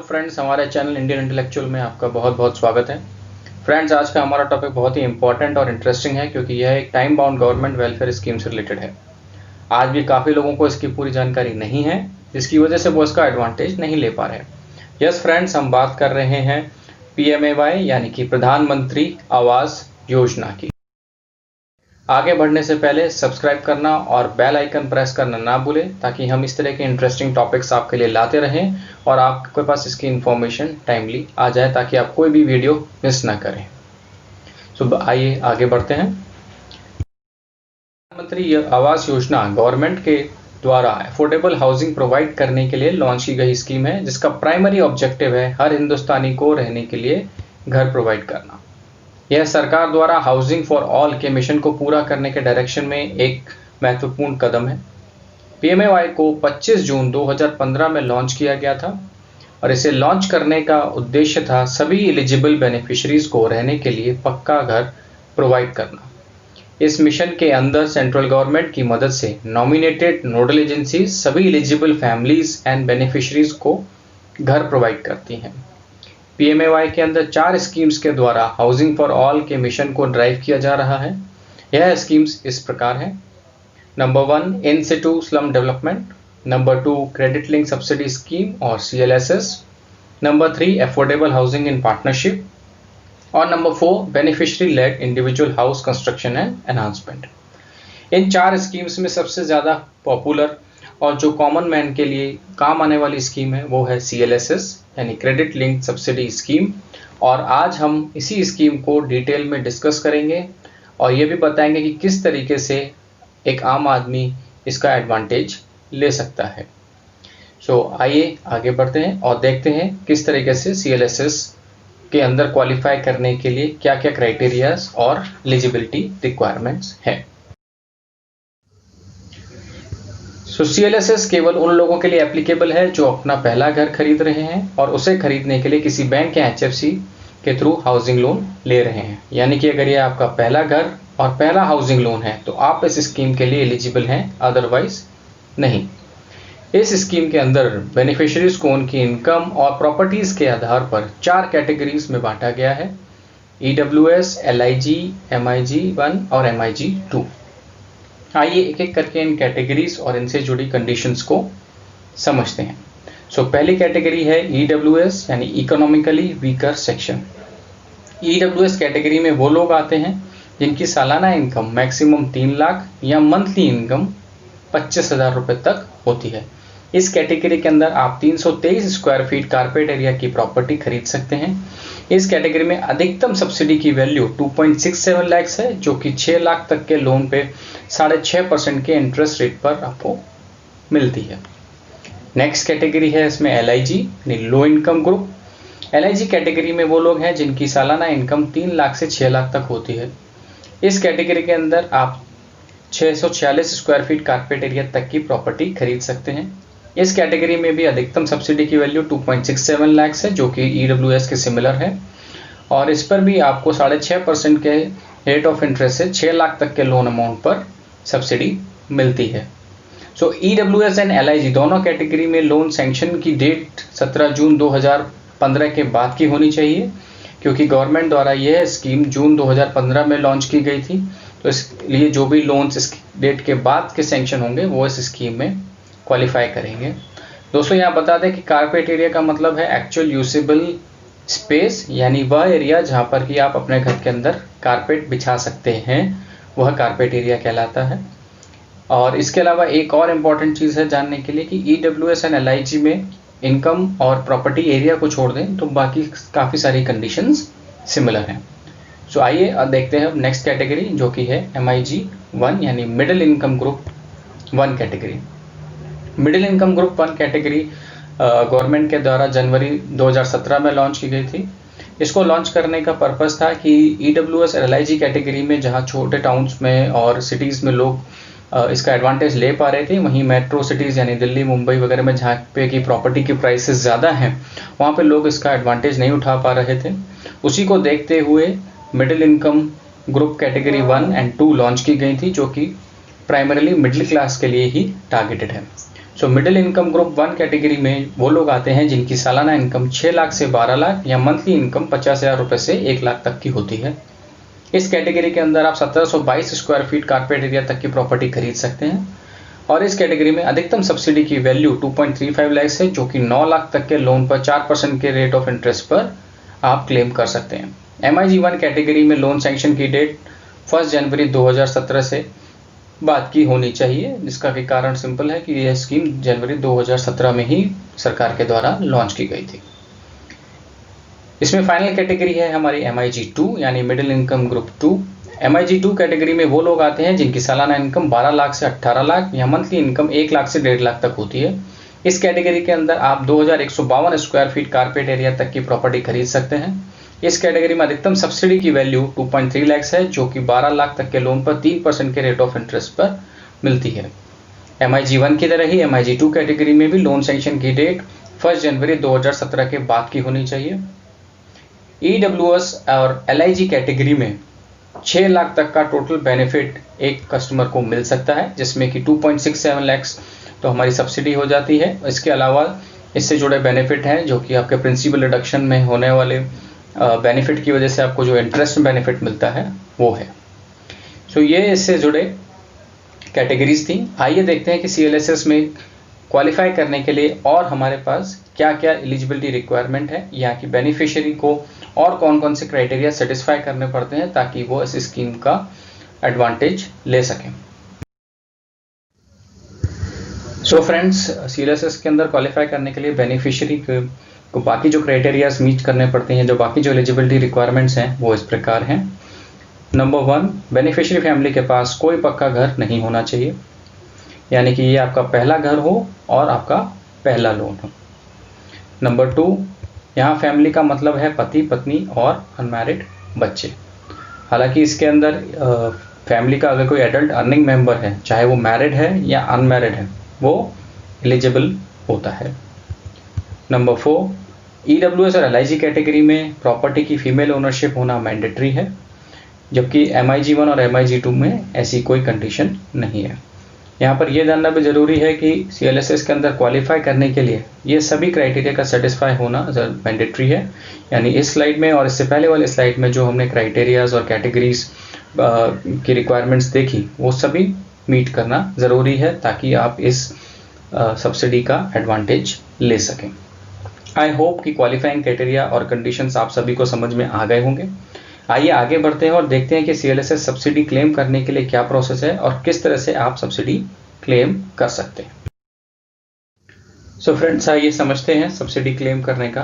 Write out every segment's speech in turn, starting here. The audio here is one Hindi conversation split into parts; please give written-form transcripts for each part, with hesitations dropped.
फ्रेंड्स, हमारे चैनल इंडियन इंटेलेक्चुअल में आपका बहुत बहुत स्वागत है। फ्रेंड्स, आज का हमारा टॉपिक बहुत ही इंपॉर्टेंट और इंटरेस्टिंग है क्योंकि यह एक time bound government welfare scheme से रिलेटेड है। आज भी काफ़ी लोगों को इसकी पूरी जानकारी नहीं है, जिसकी वजह से वो इसका एडवांटेज नहीं ले पा रहे हैं। यस फ्रेंड्स, हम बात कर रहे हैं PMAY यानी कि प्रधानमंत्री आवास योजना की। आगे बढ़ने से पहले सब्सक्राइब करना और बेल आइकन प्रेस करना ना भूलें ताकि हम इस तरह के इंटरेस्टिंग टॉपिक्स आपके लिए लाते रहें और आपके पास इसकी इन्फॉर्मेशन टाइमली आ जाए ताकि आप कोई भी वीडियो मिस ना करें। तो आइए आगे बढ़ते हैं। प्रधानमंत्री आवास योजना गवर्नमेंट के द्वारा अफोर्डेबल हाउसिंग प्रोवाइड करने के लिए लॉन्च की गई स्कीम है, जिसका प्राइमरी ऑब्जेक्टिव है हर हिंदुस्तानी को रहने के लिए घर प्रोवाइड करना। यह सरकार द्वारा हाउसिंग फॉर ऑल के मिशन को पूरा करने के डायरेक्शन में एक महत्वपूर्ण कदम है। PMAY को 25 जून 2015 में लॉन्च किया गया था और इसे लॉन्च करने का उद्देश्य था सभी एलिजिबल बेनिफिशरीज को रहने के लिए पक्का घर प्रोवाइड करना। इस मिशन के अंदर सेंट्रल गवर्नमेंट की मदद से नॉमिनेटेड नोडल एजेंसीज सभी एलिजिबल फैमिलीज एंड बेनिफिशरीज को घर प्रोवाइड करती हैं। PMAY के अंदर 4 स्कीम्स के द्वारा हाउसिंग फॉर ऑल के मिशन को ड्राइव किया जा रहा है। यह स्कीम्स इस प्रकार हैं। Number 1 in situ slum development, number 2 credit link subsidy scheme और CLSS, number 3 affordable housing in partnership और number 4 beneficiary led individual house construction and enhancement. इन 4 स्कीम्स में सबसे ज़्यादा पॉपुलर और जो कॉमन मैन के लिए काम आने वाली स्कीम है वो है CLSS यानी क्रेडिट लिंक सब्सिडी स्कीम। और आज हम इसी स्कीम को डिटेल में डिस्कस करेंगे और ये भी बताएंगे कि किस तरीके से एक आम आदमी इसका एडवांटेज ले सकता है। आइए आगे बढ़ते हैं और देखते हैं किस तरीके से CLSS के अंदर क्वालिफाई करने के लिए क्या क्या क्राइटेरियाज और एलिजिबिलिटी रिक्वायरमेंट्स हैं। CLSS केवल उन लोगों के लिए एप्लीकेबल है जो अपना पहला घर खरीद रहे हैं और उसे खरीदने के लिए किसी बैंक या HFC के थ्रू हाउसिंग लोन ले रहे हैं। यानी कि अगर ये आपका पहला घर और पहला हाउसिंग लोन है तो आप इस स्कीम के लिए एलिजिबल हैं, अदरवाइज नहीं। इस स्कीम के अंदर बेनिफिशरीज को उनकी इनकम और प्रॉपर्टीज के आधार पर 4 कैटेगरीज में बांटा गया है: EWS, LIG, MIG-1 और MIG-2। आइए एक एक करके इन कैटेगरीज और इनसे जुड़ी कंडीशंस को समझते हैं। पहली कैटेगरी है EWS यानी economically weaker section. EWS category में वो लोग आते हैं जिनकी सालाना इनकम मैक्सिमम 3 लाख या मंथली इनकम 25,000 रुपये तक होती है। इस कैटेगरी के अंदर आप 323 स्क्वायर फीट कारपेट एरिया की प्रॉपर्टी खरीद सकते हैं। इस कैटेगरी में अधिकतम सब्सिडी की वैल्यू 2.67 लाख है, जो कि 6 लाख तक के लोन पे 6.5% के इंटरेस्ट रेट पर आपको मिलती है। नेक्स्ट कैटेगरी है इसमें LIG यानी low income group. LIG category में वो लोग हैं जिनकी सालाना इनकम 3 लाख से 6 लाख तक होती है। इस कैटेगरी के अंदर आप 646 स्क्वायर फीट कारपेट एरिया तक की प्रॉपर्टी खरीद सकते हैं। इस कैटेगरी में भी अधिकतम सब्सिडी की वैल्यू 2.67 लाख है, जो कि EWS के सिमिलर है और इस पर भी आपको 6.5% के रेट ऑफ इंटरेस्ट से 6 लाख तक के लोन अमाउंट पर सब्सिडी मिलती है। EWS एंड LIG दोनों कैटेगरी में लोन सैंक्शन की डेट 17 जून 2015 के बाद की होनी चाहिए, क्योंकि गवर्नमेंट द्वारा यह स्कीम जून 2015 में लॉन्च की गई थी। तो इसलिए जो भी लोन्स इस डेट के बाद के सैंक्शन होंगे वो इस स्कीम में क्वालिफाई करेंगे। दोस्तों, यहाँ बता दें कि कारपेट एरिया का मतलब है एक्चुअल यूजेबल स्पेस, यानी वह एरिया जहाँ पर कि आप अपने घर के अंदर कारपेट बिछा सकते हैं, वह कारपेट एरिया कहलाता है। और इसके अलावा एक और इम्पॉर्टेंट चीज़ है जानने के लिए कि EWS एंड LIG में इनकम और प्रॉपर्टी एरिया को छोड़ दें तो बाकी काफ़ी सारी कंडीशंस सिमिलर हैं। आइए अब देखते हैं नेक्स्ट कैटेगरी, जो कि है MIG-1 यानी middle income group 1 category. Middle income group 1 category government के द्वारा जनवरी 2017 में लॉन्च की गई थी। इसको लॉन्च करने का पर्पस था कि EWS और LIG कैटेगरी में जहां छोटे टाउन्स में और सिटीज़ में लोग इसका एडवांटेज ले पा रहे थे, वहीं मेट्रो सिटीज़ यानी दिल्ली, मुंबई वगैरह में जहाँ पे की प्रॉपर्टी की प्राइसेस ज़्यादा हैं, वहाँ पे लोग इसका एडवांटेज नहीं उठा पा रहे थे। उसी को देखते हुए middle income group category 1 and 2 launch की गई थी, जो कि प्राइमरीली मिडिल क्लास के लिए ही टारगेटेड है। So middle income group 1 category में वो लोग आते हैं जिनकी सालाना इनकम 6 लाख से 12 लाख या मंथली इनकम 50,000 रुपये से 1 लाख तक की होती है। इस कैटेगरी के अंदर आप 1722 स्क्वायर फीट कारपेट एरिया तक की प्रॉपर्टी खरीद सकते हैं और इस कैटेगरी में अधिकतम सब्सिडी की वैल्यू 2.35 लाख है, जो कि 9 लाख तक के लोन पर 4% के रेट ऑफ इंटरेस्ट पर आप क्लेम कर सकते हैं। MIG 1 कैटेगरी में लोन सैंक्शन की डेट 1 जनवरी 2017 से बाद की होनी चाहिए, जिसका कि कारण सिंपल है कि यह स्कीम जनवरी 2017 में ही सरकार के द्वारा लॉन्च की गई थी। इसमें फाइनल कैटेगरी है हमारी MIG 2 यानी middle income group 2। MIG 2 category में वो लोग आते हैं जिनकी सालाना इनकम 12 लाख से 18 लाख या मंथली इनकम 1 लाख से 1.5 लाख तक होती है। इस कैटेगरी के अंदर आप 2152 स्क्वायर फीट कारपेट एरिया तक की प्रॉपर्टी खरीद सकते हैं। इस कैटेगरी में अधिकतम सब्सिडी की वैल्यू 2.3 लाख है, जो कि 12 लाख तक के लोन पर 3% के रेट ऑफ इंटरेस्ट पर मिलती है। MIG 1 की तरह ही MIG 2 कैटेगरी में भी लोन सैंक्शन की डेट 1 जनवरी 2017 के बाद की होनी चाहिए। EWS और LIG कैटेगरी में 6 लाख तक का टोटल बेनिफिट एक कस्टमर को मिल सकता है, जिसमें कि 2.67 लाख तो हमारी सब्सिडी हो जाती है। इसके अलावा इससे जुड़े बेनिफिट हैं जो कि आपके प्रिंसिपल रिडक्शन में होने वाले बेनिफिट की वजह से आपको जो इंटरेस्ट बेनिफिट मिलता है वो है। सो ये इससे जुड़े कैटेगरीज थी। आइए देखते हैं कि CLSS में क्वालिफाई करने के लिए और हमारे पास क्या क्या एलिजिबिलिटी रिक्वायरमेंट है, यहाँ की बेनिफिशियरी को और कौन कौन से क्राइटेरिया सेटिस्फाई करने पड़ते हैं ताकि वो इस स्कीम का एडवांटेज ले सकें। सो फ्रेंड्स, CLSS के अंदर क्वालिफाई करने के लिए बेनिफिशियरी को बाकी जो क्राइटेरियाज मीट करने पड़ते हैं, जो बाकी जो एलिजिबिलिटी रिक्वायरमेंट्स हैं वो इस प्रकार हैं। नंबर 1, बेनिफिशियरी फैमिली के पास कोई पक्का घर नहीं होना चाहिए, यानी कि ये आपका पहला घर हो और आपका पहला लोन हो। नंबर 2, यहाँ फैमिली का मतलब है पति पत्नी और अनमैरिड बच्चे। हालांकि इसके अंदर फैमिली का अगर कोई एडल्ट अर्निंग मेंबर है, चाहे वो मैरिड है या अनमैरिड है, वो एलिजिबल होता है। नंबर 4, EWS और LIG कैटेगरी में प्रॉपर्टी की फीमेल ओनरशिप होना मैंडेटरी है, जबकि MIG 1 और MIG 2 में ऐसी कोई कंडीशन नहीं है। यहाँ पर यह जानना भी ज़रूरी है कि CLSS के अंदर क्वालिफाई करने के लिए ये सभी क्राइटेरिया का सेटिस्फाई होना मैंडेटरी है। यानी इस स्लाइड में और इससे पहले वाले स्लाइड में जो हमने क्राइटेरियाज और कैटेगरीज की रिक्वायरमेंट्स देखी, वो सभी मीट करना ज़रूरी है ताकि आप इस सब्सिडी का एडवांटेज ले सकें। आई होप कि क्वालिफाइंग क्राइटेरिया और कंडीशंस आप सभी को समझ में आ गए होंगे। आइए आगे बढ़ते हैं और देखते हैं कि CLSS सब्सिडी क्लेम करने के लिए क्या प्रोसेस है और किस तरह से आप सब्सिडी क्लेम कर सकते हैं। सो फ्रेंड्स, आइए समझते हैं सब्सिडी क्लेम करने का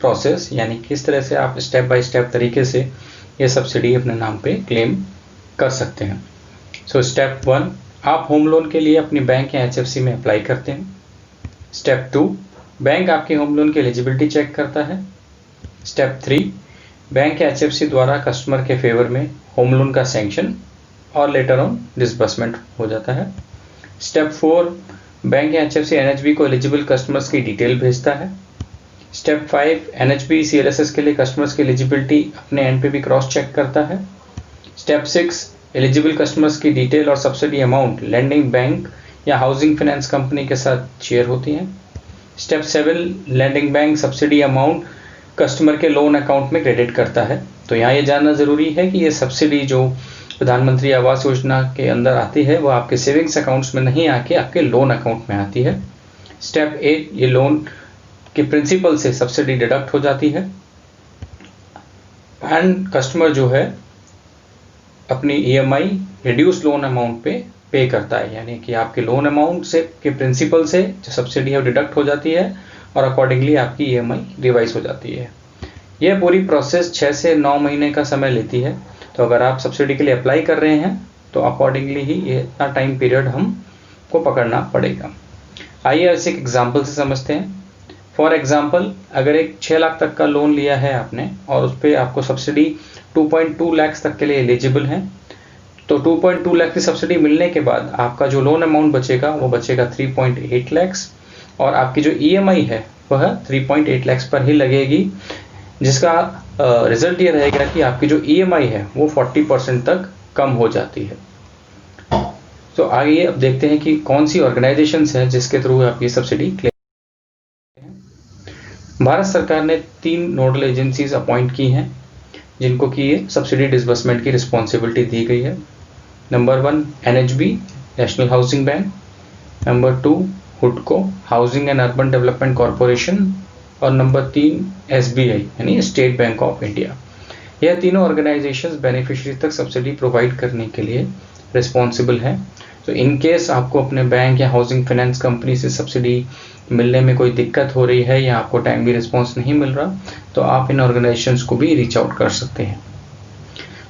प्रोसेस, यानी किस तरह से आप स्टेप बाय स्टेप तरीके से ये सब्सिडी अपने नाम पे क्लेम कर सकते हैं। सो स्टेप 1, आप होम लोन के लिए अपनी बैंक या HFC में अप्लाई करते हैं। स्टेप 2, बैंक आपकी होम लोन की एलिजिबिलिटी चेक करता है। स्टेप 3, बैंक या HFC द्वारा कस्टमर के फेवर में होम लोन का सैंक्शन और लेटर ऑन डिसबर्समेंट हो जाता है। स्टेप 4, बैंक या HFC NHB को एलिजिबल कस्टमर्स की डिटेल भेजता है। स्टेप 5, NHB CLSS के लिए कस्टमर्स की एलिजिबिलिटी अपने एंड पे भी क्रॉस चेक करता है। स्टेप 6, एलिजिबल कस्टमर्स की डिटेल और सब्सिडी अमाउंट लैंडिंग बैंक या हाउसिंग फाइनेंस कंपनी के साथ शेयर होती हैं। Step 7, landing bank subsidy amount customer के लोन अकाउंट में क्रेडिट करता है। तो यहाँ ये जानना ज़रूरी है कि ये सब्सिडी जो प्रधानमंत्री आवास योजना के अंदर आती है वो आपके सेविंग्स अकाउंट्स में नहीं आके आपके लोन अकाउंट में आती है। स्टेप 8, ये लोन के प्रिंसिपल से सब्सिडी डिडक्ट हो जाती है एंड कस्टमर जो है अपनी EMI रिड्यूस लोन अमाउंट पे करता है, यानी कि आपके लोन अमाउंट से के प्रिंसिपल से जो सब्सिडी है वो डिडक्ट हो जाती है और अकॉर्डिंगली आपकी EMI रिवाइज हो जाती है। यह पूरी प्रोसेस 6 से 9 महीने का समय लेती है। तो अगर आप सब्सिडी के लिए अप्लाई कर रहे हैं तो अकॉर्डिंगली ही ये इतना टाइम पीरियड हमको पकड़ना पड़ेगा। आइए इसे एक एग्जाम्पल से समझते हैं। फॉर एग्जाम्पल, अगर एक 6 लाख तक का लोन लिया है आपने और उस पर आपको सब्सिडी 2.2 लाख तक के लिए एलिजिबल है, तो 2.2 लाख की सब्सिडी मिलने के बाद आपका जो लोन अमाउंट बचेगा वो बचेगा 3.8 लाख और आपकी जो EMI है वह 3.8 लाख पर ही लगेगी, जिसका रिजल्ट ये रहेगा कि आपकी जो EMI है वो 40% तक कम हो जाती है। तो आइए अब देखते हैं कि कौन सी ऑर्गेनाइजेशंस हैं जिसके थ्रू आप ये सब्सिडी क्लेम। भारत सरकार ने 3 नोडल एजेंसीज अपॉइंट की हैं जिनको कि ये सब्सिडी डिसबर्समेंट की रिस्पॉन्सिबिलिटी दी गई है। Number 1 NHB national housing bank, number 2 हुडको housing and urban development corporation और नंबर 3 SBI यानी स्टेट बैंक ऑफ इंडिया। यह तीनों ऑर्गेनाइजेशंस बेनिफिशियरी तक सब्सिडी प्रोवाइड करने के लिए रिस्पॉन्सिबल हैं। तो इन केस आपको अपने बैंक या हाउसिंग फाइनेंस कंपनी से सब्सिडी मिलने में कोई दिक्कत हो रही है या आपको टाइमली रिस्पॉन्स नहीं मिल रहा, तो आप इन ऑर्गेनाइजेशंस को भी रीच आउट कर सकते हैं।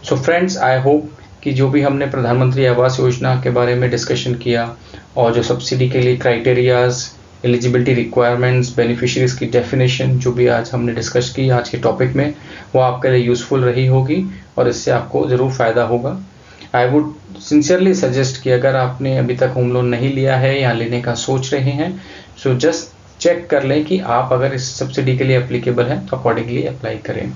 सो फ्रेंड्स, आई होप कि जो भी हमने प्रधानमंत्री आवास योजना के बारे में डिस्कशन किया और जो सब्सिडी के लिए क्राइटेरियाज, एलिजिबिलिटी रिक्वायरमेंट्स, बेनिफिशियरीज की डेफिनेशन जो भी आज हमने डिस्कस की आज के टॉपिक में, वो आपके लिए यूज़फुल रही होगी और इससे आपको ज़रूर फ़ायदा होगा। आई वुड सिंसियरली सजेस्ट कि अगर आपने अभी तक होम लोन नहीं लिया है या लेने का सोच रहे हैं, सो जस्ट चेक कर लें कि आप अगर इस सब्सिडी के लिए एप्लीकेबल हैं तो अकॉर्डिंगली अप्लाई करें।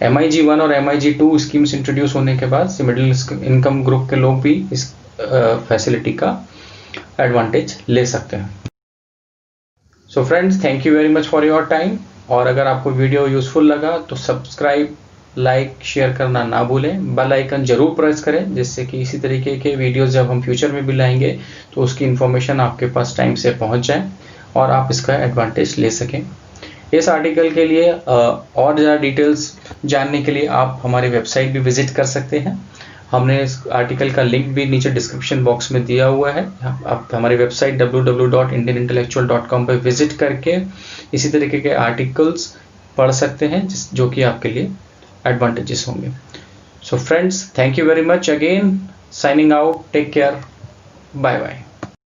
MIG-1 और MIG-2 स्कीम्स इंट्रोड्यूस होने के बाद मिडिल इनकम ग्रुप के लोग भी इस फैसिलिटी का एडवांटेज ले सकते हैं। सो friends, thank you very much for your time. और अगर आपको वीडियो यूजफुल लगा तो सब्सक्राइब, लाइक, शेयर करना ना भूलें। बेल आइकन जरूर प्रेस करें जिससे कि इसी तरीके के वीडियोस जब हम फ्यूचर में भी लाएंगे तो उसकी इन्फॉर्मेशन आपके पास टाइम से पहुंच जाए और आप इसका एडवांटेज ले सकें। इस आर्टिकल के लिए और ज़्यादा डिटेल्स जानने के लिए आप हमारी वेबसाइट भी विजिट कर सकते हैं। हमने इस आर्टिकल का लिंक भी नीचे डिस्क्रिप्शन बॉक्स में दिया हुआ है। आप हमारी वेबसाइट www.indianintellectual.com पर विजिट करके इसी तरीके के आर्टिकल्स पढ़ सकते हैं जो कि आपके लिए एडवांटेजेस होंगे। So friends, thank you very much again, signing out, take care, bye bye.